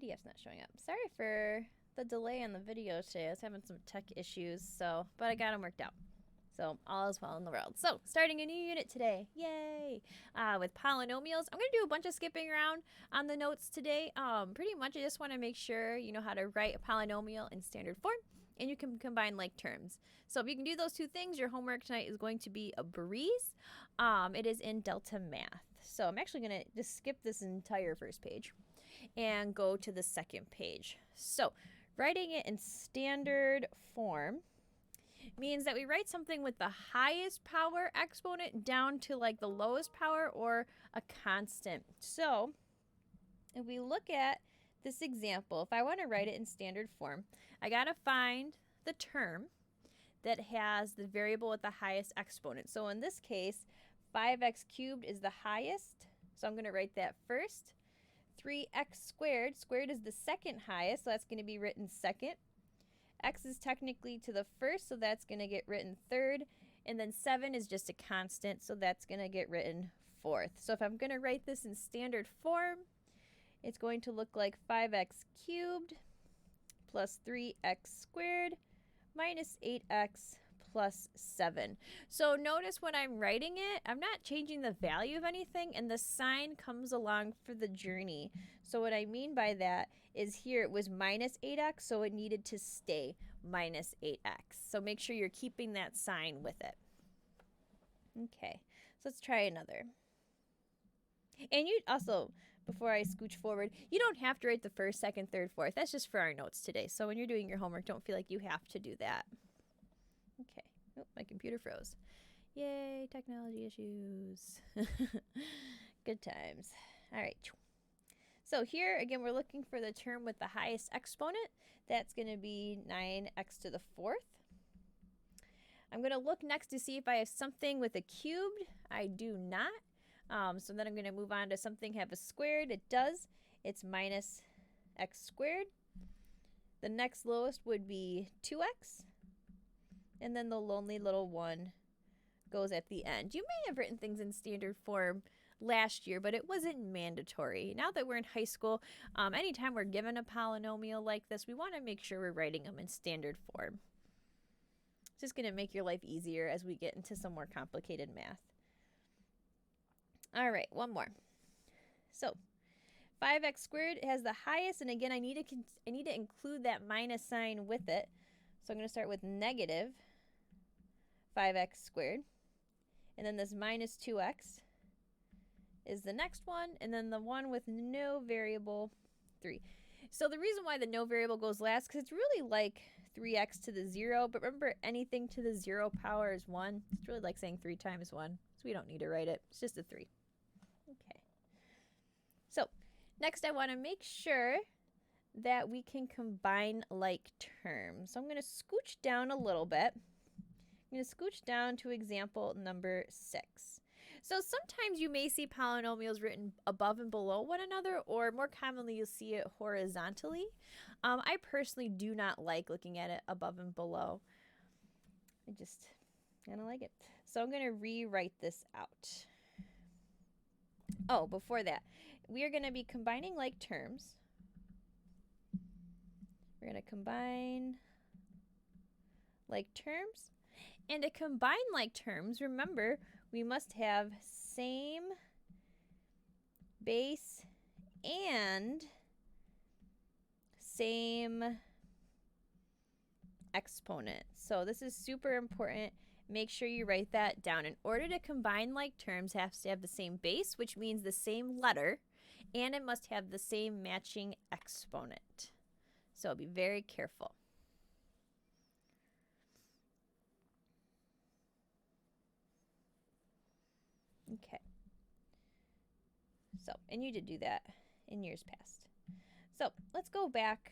PDF's not showing up. Sorry for the delay on the video today. I was having some tech issues, but I got them worked out. So all is well in the world. So starting a new unit today, yay! With polynomials. I'm gonna do a bunch of skipping around on the notes today. Pretty much I just want to make sure you know how to write a polynomial in standard form, and you can combine like terms. So if you can do those two things, your homework tonight is going to be a breeze. It is in Delta Math. So I'm actually gonna just skip this entire first page and go to the second page. So writing it in standard form means that we write something with the highest power exponent down to like the lowest power or a constant. So if we look at this example, if I want to write it in standard form, I got to find the term that has the variable with the highest exponent. So in this case, 5x cubed is the highest. So I'm going to write that first. 3x squared. Squared is the second highest, so that's going to be written second. X is technically to the first, so that's going to get written third. And then 7 is just a constant, so that's going to get written fourth. So if I'm going to write this in standard form, it's going to look like 5x cubed plus 3x squared minus 8x plus 7. So notice when I'm writing it, I'm not changing the value of anything, and the sign comes along for the journey. So what I mean by that is here it was minus 8x, so it needed to stay minus 8x. So make sure you're keeping that sign with it. Okay, so let's try another. And you also, before I scooch forward, you don't have to write the first, second, third, fourth. That's just for our notes today. So when you're doing your homework, don't feel like you have to do that. Okay. Oh, my computer froze. Yay, technology issues. Good times. All right. So here, again, we're looking for the term with the highest exponent. That's going to be 9x to the fourth. I'm going to look next to see if I have something with a cubed. I do not. So then I'm going to move on to something have a squared. It does. It's minus x squared. The next lowest would be 2x. And then the lonely little one goes at the end. You may have written things in standard form last year, but it wasn't mandatory. Now that we're in high school, anytime we're given a polynomial like this, we want to make sure we're writing them in standard form. It's just going to make your life easier as we get into some more complicated math. All right, one more. So 5x squared has the highest, and again, I need to include that minus sign with it. So I'm going to start with negative 5x squared, and then this minus 2x is the next one, and then the one with no variable, 3. So the reason why the no variable goes last, because it's really like 3x to the 0, but remember anything to the 0 power is 1. It's really like saying 3 times 1, so we don't need to write it. It's just a 3. Okay. So next I want to make sure that we can combine like terms. So I'm going to scooch down a little bit. I'm going to scooch down to example number 6. So sometimes you may see polynomials written above and below one another, or more commonly you'll see it horizontally. I personally do not like looking at it above and below. I don't like it. So I'm going to rewrite this out. Oh, before that, we are going to be combining like terms. We're going to combine like terms. And to combine like terms, remember, we must have same base and same exponent. So this is super important. Make sure you write that down. In order to combine like terms, it has to have the same base, which means the same letter, and it must have the same matching exponent. So be very careful. Okay. So, and you did do that in years past. So let's go back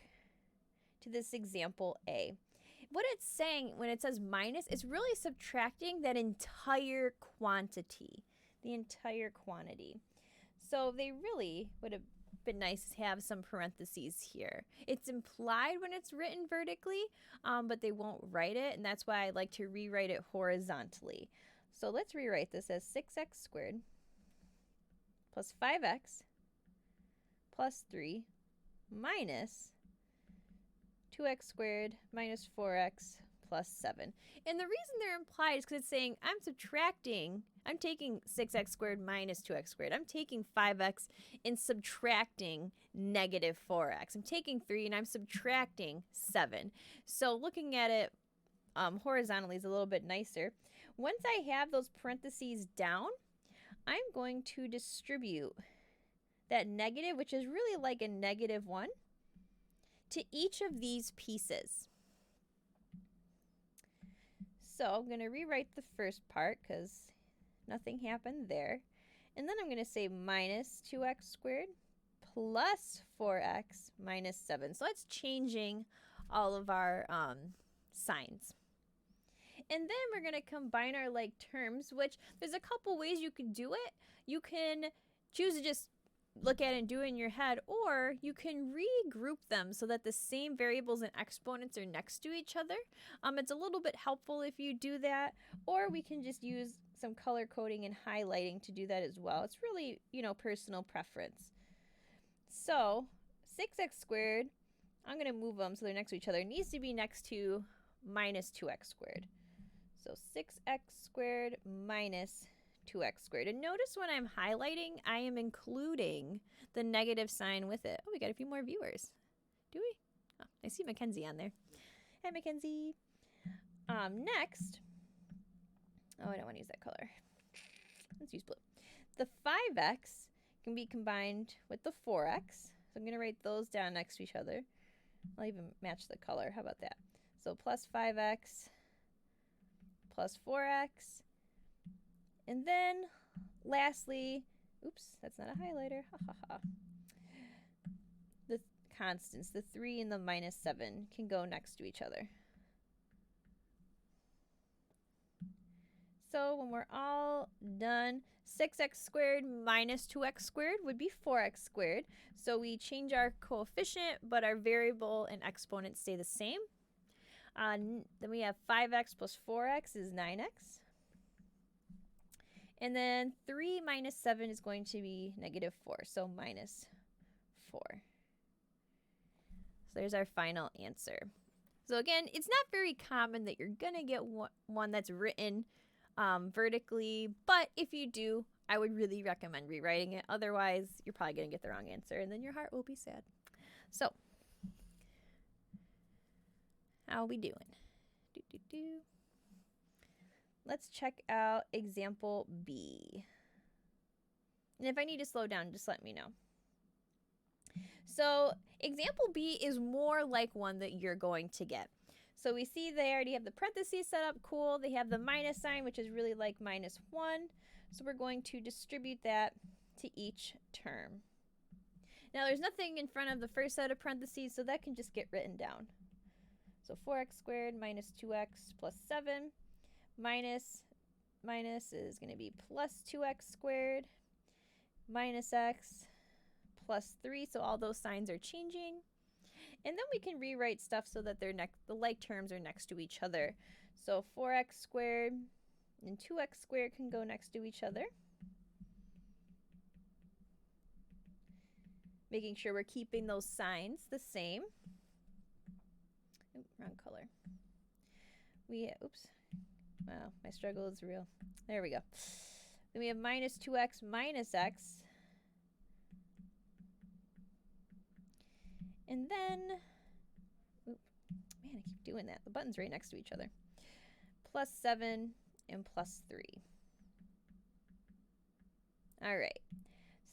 to this example A. What it's saying when it says minus, it's really subtracting that entire quantity, the entire quantity. So they really would have been nice to have some parentheses here. It's implied when it's written vertically, but they won't write it, and that's why I like to rewrite it horizontally. So let's rewrite this as 6x squared plus 5x plus 3 minus 2x squared minus 4x plus 7. And the reason they're implied is because it's saying I'm taking 6x squared minus 2x squared. I'm taking 5x and subtracting negative 4x. I'm taking 3 and I'm subtracting 7. So looking at it horizontally is a little bit nicer. Once I have those parentheses down, I'm going to distribute that negative, which is really like a negative 1, to each of these pieces. So I'm going to rewrite the first part because nothing happened there. And then I'm going to say minus 2x squared plus 4x minus 7. So that's changing all of our signs. And then we're going to combine our like terms, which there's a couple ways you can do it. You can choose to just look at it and do it in your head, or you can regroup them so that the same variables and exponents are next to each other. It's a little bit helpful if you do that, or we can just use some color coding and highlighting to do that as well. It's really, personal preference. So 6x squared, I'm going to move them so they're next to each other. It needs to be next to minus 2x squared. So 6x squared minus 2x squared. And notice when I'm highlighting, I am including the negative sign with it. Oh, we got a few more viewers. Do we? Oh, I see Mackenzie on there. Hi, Mackenzie. Next. Oh, I don't want to use that color. Let's use blue. The 5x can be combined with the 4x. So I'm going to write those down next to each other. I'll even match the color. How about that? So plus 5x plus 4x. And then lastly, oops, that's not a highlighter. Ha ha ha. The constants, the 3 and the minus 7, can go next to each other. So when we're all done, 6x squared minus 2x squared would be 4x squared. So we change our coefficient, but our variable and exponent stay the same. Then we have 5x plus 4x is 9x. And then 3 minus 7 is going to be negative 4, so minus 4. So there's our final answer. So again, it's not very common that you're going to get one that's written vertically, but if you do, I would really recommend rewriting it. Otherwise, you're probably going to get the wrong answer, and then your heart will be sad. So, how are we doing? Let's check out example B. And if I need to slow down, just let me know. So example B is more like one that you're going to get. So we see they already have the parentheses set up. Cool. They have the minus sign, which is really like minus 1. So we're going to distribute that to each term. Now there's nothing in front of the first set of parentheses, so that can just get written down. So 4x squared minus 2x plus 7. Minus is going to be plus 2x squared minus x plus 3. So all those signs are changing. And then we can rewrite stuff so that the like terms are next to each other. So 4x squared and 2x squared can go next to each other. Making sure we're keeping those signs the same. Oops, wrong color. Oops. Wow, my struggle is real. There we go. Then we have minus 2x minus x. And then, man, I keep doing that. The button's right next to each other. Plus 7 and plus 3. All right.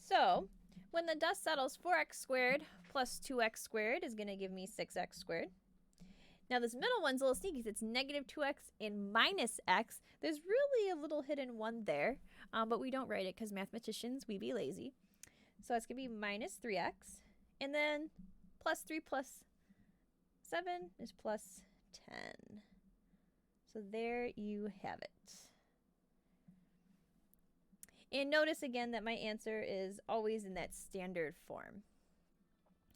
So when the dust settles, 4x squared plus 2x squared is going to give me 6x squared. Now this middle one's a little sneaky. It's negative 2x and minus x. There's really a little hidden 1 there, but we don't write it because mathematicians, we be lazy. So it's going to be minus 3x. And then plus 3 plus 7 is plus 10. So there you have it. And notice again that my answer is always in that standard form.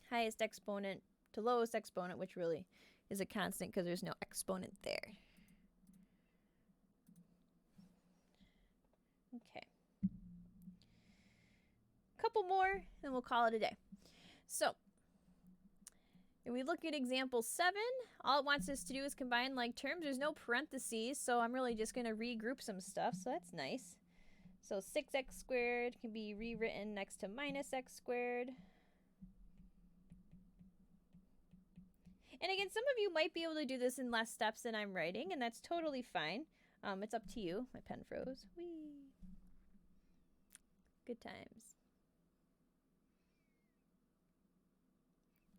Highest exponent to lowest exponent, which really is a constant because there's no exponent there. Okay. Couple more, then we'll call it a day. So If we look at example 7, all it wants us to do is combine like terms. There's no parentheses, so I'm really just going to regroup some stuff, so that's nice. So 6x squared can be rewritten next to minus x squared. And again, some of you might be able to do this in less steps than I'm writing, and that's totally fine. It's up to you. My pen froze. Whee! Good times.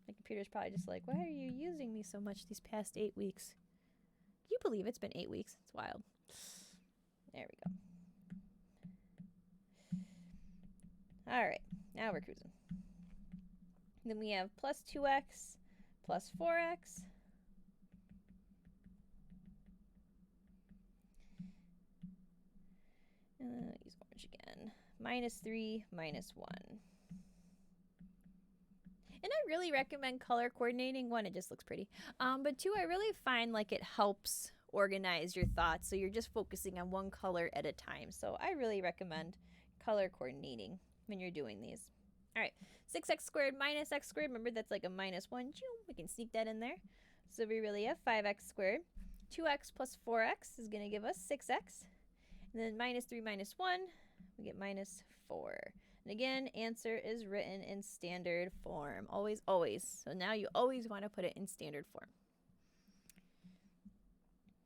My computer's probably just like, why are you using me so much these past 8 weeks? Can you believe it's been 8 weeks? It's wild. There we go. All right, now we're cruising. Then we have plus 2x plus 4x. Use orange again. Minus 3 minus 1. And I really recommend color coordinating. 1, it just looks pretty. But 2, I really find like it helps organize your thoughts. So you're just focusing on one color at a time. So I really recommend color coordinating when you're doing these. All right, 6x squared minus x squared. Remember, that's like a minus 1. We can sneak that in there. So we really have 5x squared. 2x plus 4x is going to give us 6x. And then minus 3 minus 1, we get minus 4. And again, answer is written in standard form. Always, always. So now you always want to put it in standard form.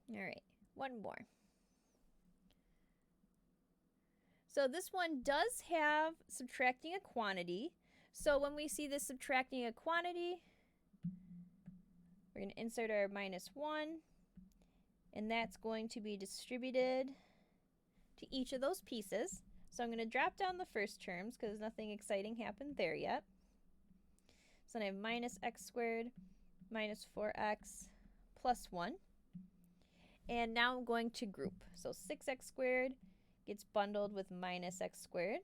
All right, one more. So this one does have subtracting a quantity. So when we see this subtracting a quantity, we're going to insert our minus 1. And that's going to be distributed to each of those pieces. So I'm going to drop down the first terms because nothing exciting happened there yet. So then I have minus x squared minus 4x plus 1. And now I'm going to group. So 6x squared gets bundled with minus x squared.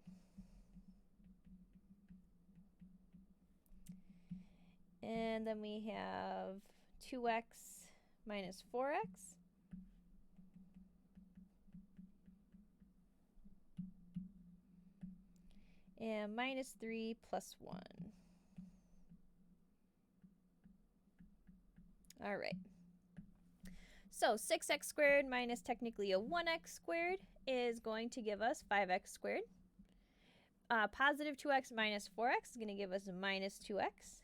And then we have 2x minus 4x. And minus 3 plus 1. All right. So 6x squared minus technically a 1x squared is going to give us 5x squared. Positive 2x minus 4x is going to give us minus 2x.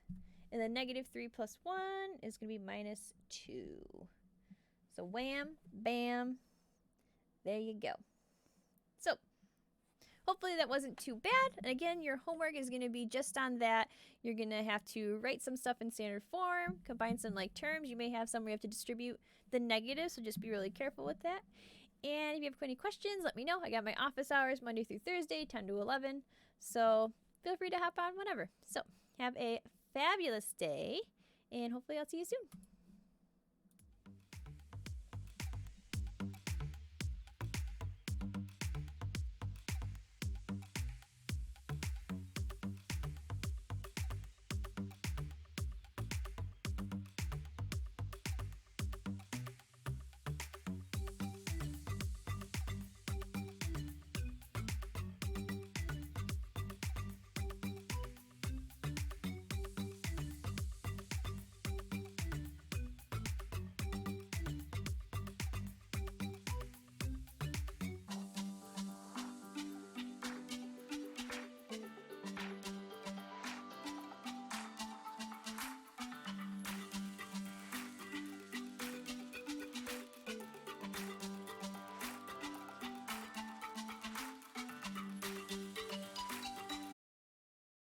And then negative 3 plus 1 is going to be minus 2. So wham, bam, there you go. So hopefully that wasn't too bad. And again, your homework is going to be just on that. You're going to have to write some stuff in standard form, combine some like terms. You may have some where you have to distribute the negatives, so just be really careful with that. And if you have any questions, let me know. I got my office hours Monday through Thursday, 10 to 11. So feel free to hop on whenever. So have a fabulous day, and hopefully I'll see you soon.